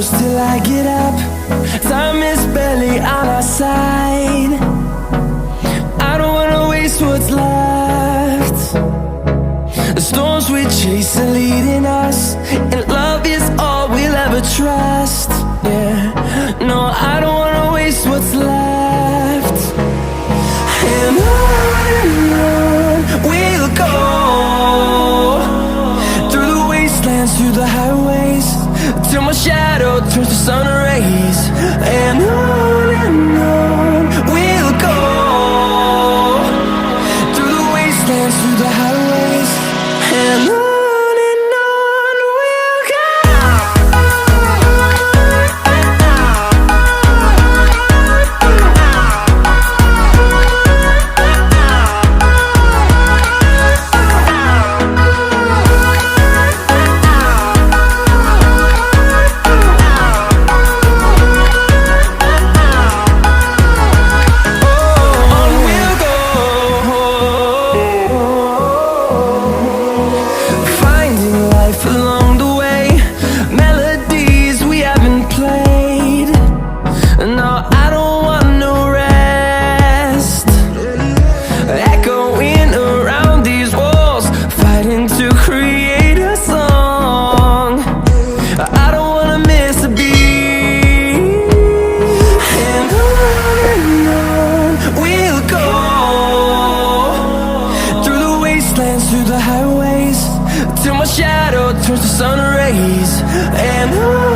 close till I get up. Time is barely on our side. I don't wanna waste what's left. The storms we chase are leading us, and love is all we'll ever trust. Yeah, no, I don't wanna waste what's left. And on we'll go, through the wastelands, through the highways, till my shadow turns to sun rays. And on we'll go, through the wastelands, through the highways, and on we'll go. Through the highways, till my shadow turns to sun rays. And on